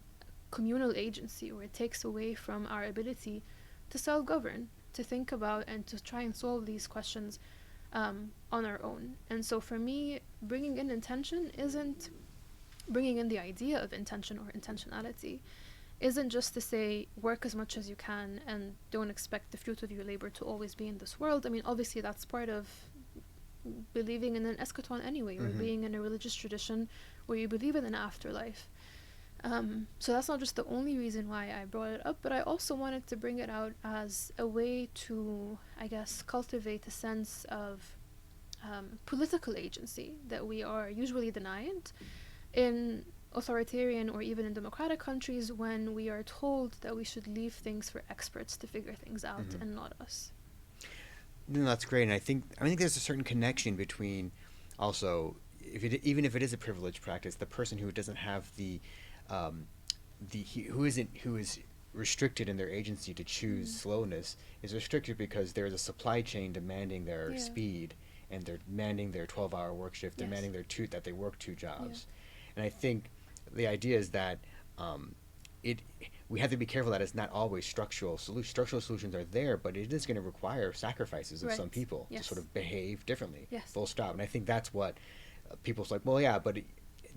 communal agency, or it takes away from our ability to self-govern, to think about and to try and solve these questions on our own. And so for me, bringing in intention isn't bringing in the idea of intention or intentionality, isn't just to say work as much as you can and don't expect the fruit of your labor to always be in this world. I mean, obviously that's part of believing in an eschaton anyway, or being in a religious tradition where you believe in an afterlife. So that's not just the only reason why I brought it up, but I also wanted to bring it out as a way to, I guess, cultivate a sense of political agency that we are usually denied in authoritarian or even in democratic countries when we are told that we should leave things for experts to figure things out and not us. No, that's great, and I think there's a certain connection between, also, even if it is a privileged practice, the person who doesn't have um, who is restricted in their agency to choose slowness is restricted because there is a supply chain demanding their Yeah. speed, and they're demanding their 12-hour work shift, Yes. demanding that they work two jobs, Yeah. and I think the idea is that um, it we have to be careful that it's not always structural solutions. Structural solutions are there, but it is going to require sacrifices of some Right. people to Yes. sort of behave differently. Yes. Full stop. And I think that's what people's like. Well, yeah, but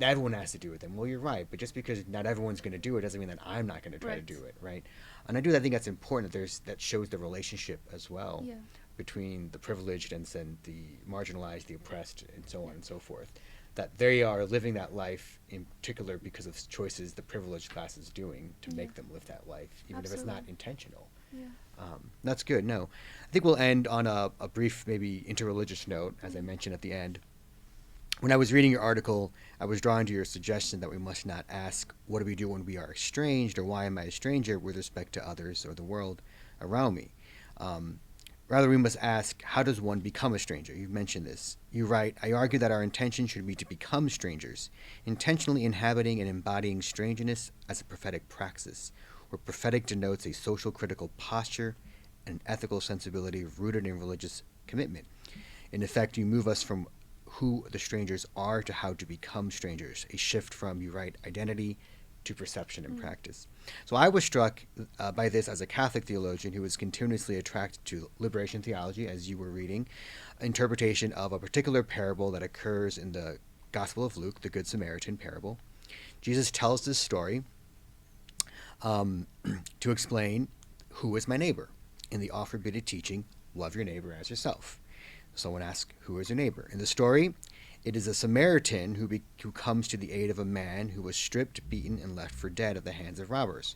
everyone has to do it. Then, well, you're right. But just because not everyone's going to do it doesn't mean that I'm not going to try to Right. do it, right? And I think that's important. That shows the relationship as well Yeah. between the privileged and the marginalized, the oppressed, and so on and so forth. That they are living that life in particular because of choices the privileged class is doing to make them live that life, even if it's not Absolutely. intentional. Yeah. That's good. No, I think we'll end on a brief, maybe interreligious note, as I mentioned at the end. When I was reading your article, I was drawn to your suggestion that we must not ask, what do we do when we are estranged, or why am I a stranger with respect to others or the world around me? Um, Rather, we must ask, how does one become a stranger? You've mentioned this. You write, I argue that our intention should be to become strangers, intentionally inhabiting and embodying strangeness as a prophetic praxis, where prophetic denotes a social critical posture and an ethical sensibility rooted in religious commitment. In effect, you move us from who the strangers are to how to become strangers, a shift from, you write, identity to perception and practice. So I was struck by this as a Catholic theologian who was continuously attracted to liberation theology, as you were reading, interpretation of a particular parable that occurs in the Gospel of Luke, the Good Samaritan parable. Jesus tells this story to explain who is my neighbor. In the oft-repeated teaching, love your neighbor as yourself. Someone asks, who is your neighbor? In the story, it is a Samaritan who comes to the aid of a man who was stripped, beaten, and left for dead at the hands of robbers.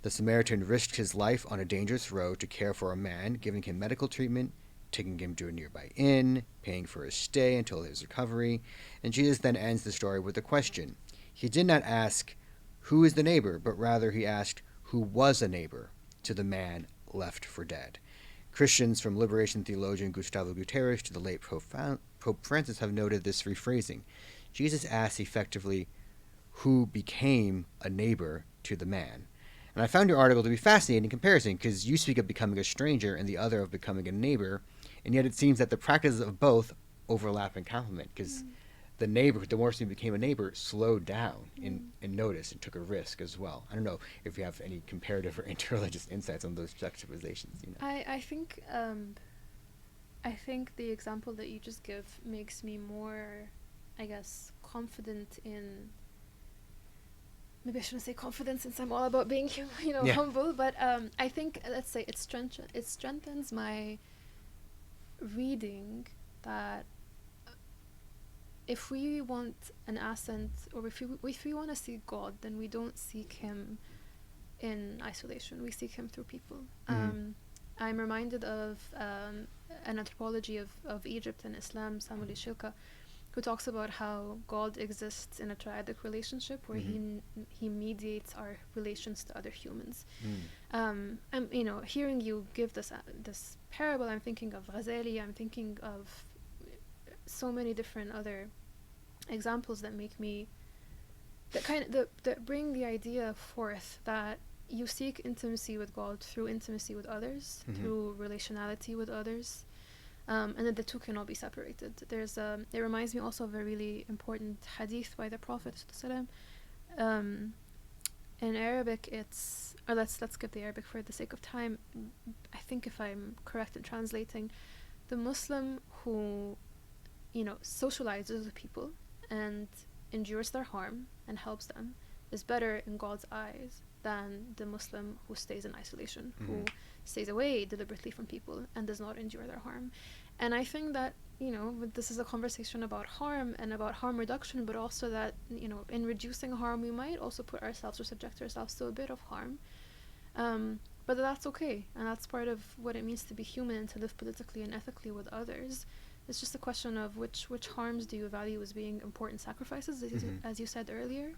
The Samaritan risked his life on a dangerous road to care for a man, giving him medical treatment, taking him to a nearby inn, paying for his stay until his recovery. And Jesus then ends the story with a question. He did not ask, who is the neighbor, but rather he asked, who was a neighbor to the man left for dead. Christians, from liberation theologian Gustavo Guterres to the late Pope Francis, have noted this rephrasing. Jesus asks effectively, who became a neighbor to the man? And I found your article to be fascinating in comparison, because you speak of becoming a stranger and the other of becoming a neighbor, and yet it seems that the practices of both overlap and complement, because the neighbor, the more he became a neighbor, slowed down and noticed and took a risk as well. I don't know if you have any comparative or interreligious insights on those juxtapositions. I think the example that you just give makes me more, I guess, confident in. Maybe I shouldn't say confident since I'm all about being, humble. But I think, let's say, it strengthens my reading that if we want an ascent, or if we want to see God, then we don't seek him in isolation. We seek him through people. I'm reminded of an anthropology of Egypt and Islam, Samuel Shilka, who talks about how God exists in a triadic relationship where he mediates our relations to other humans. I'm hearing you give this parable, I'm thinking of Ghazali, I'm thinking of so many different other examples that that bring the idea forth that you seek intimacy with God through intimacy with others, through relationality with others, and that the two cannot be separated. It reminds me also of a really important hadith by the Prophet ﷺ. In Arabic, let's skip the Arabic for the sake of time. I think if I'm correct in translating, the Muslim who socializes with people and endures their harm and helps them is better in God's eyes than the Muslim who stays in isolation, who stays away deliberately from people and does not endure their harm. And I think that, this is a conversation about harm and about harm reduction, but also that, in reducing harm, we might also put ourselves or subject ourselves to a bit of harm. But that's okay, and that's part of what it means to be human and to live politically and ethically with others. It's just a question of which harms do you value as being important sacrifices, as you said earlier.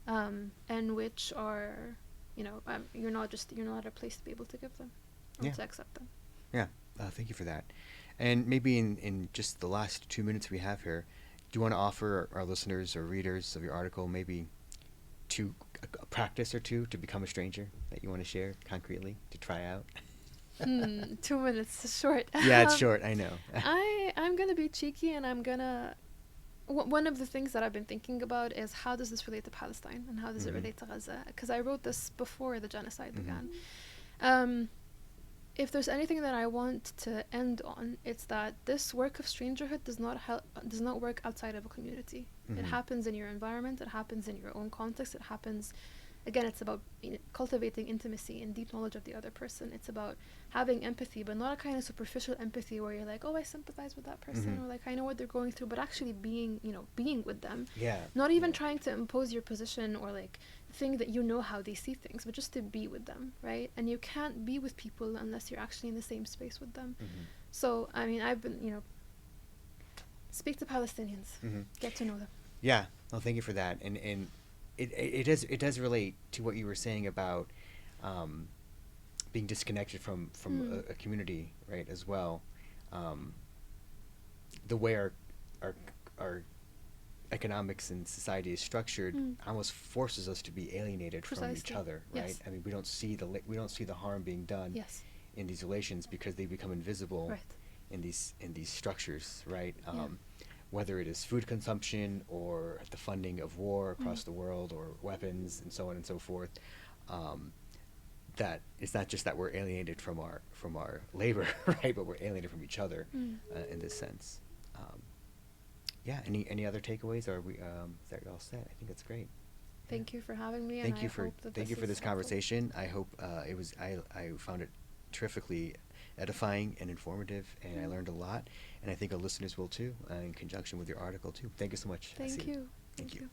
and which are, you're not a place to be able to give them or Yeah. to accept them. Yeah. Thank you for that. And maybe in just the last 2 minutes we have here, do you want to offer our listeners or readers of your article maybe a practice or two to become a stranger that you want to share concretely to try out? 2 minutes is short. Yeah, it's short. I know. I'm gonna be cheeky, and I'm gonna. One of the things that I've been thinking about is how does this relate to Palestine and how does it Mhm. relate to Gaza? Because I wrote this before the genocide Mhm. began. Um, if there's anything that I want to end on, it's that this work of strangerhood does not work outside of a community. It Mhm. happens in your environment. It happens in your own context. It happens, again, it's about cultivating intimacy and deep knowledge of the other person. It's about having empathy, but not a kind of superficial empathy where you're like, oh, I sympathize with that person, Mhm. or like I know what they're going through, but actually being with them, Yeah. not even Yeah. trying to impose your position or like think that you know how they see things, but just to be with them, right? And you can't be with people unless you're actually in the same space with them. Mhm. So I mean, I've been, speak to Palestinians, Mhm. get to know them. Yeah. Well, thank you for that. And it does relate to what you were saying about um, being disconnected from Mm. a community, right? As well, um, the way our our economics and society is structured Mm. almost forces us to be alienated from each Precisely. other, right? Yes. I mean, we don't see the harm being done Yes. in these relations because they become invisible Right. in these structures, right? Yeah. Whether it is food consumption or the funding of war Mm. across the world or weapons and so on and so forth, um, that it's not just that we're alienated from our labor, right? But we're alienated from each other Mm. in this sense. Um, yeah. Any other takeaways? Or are we is that all set? I think that's great. Yeah. Thank you for having me, and Thank I you for hope that thank you this for is this helpful. conversation. I hope I found it terrifically edifying and informative, and I Mm. learned a lot. And I think our listeners will too, in conjunction with your article too. Thank you so much, Thank Aseel. you. Thank Thank you. you.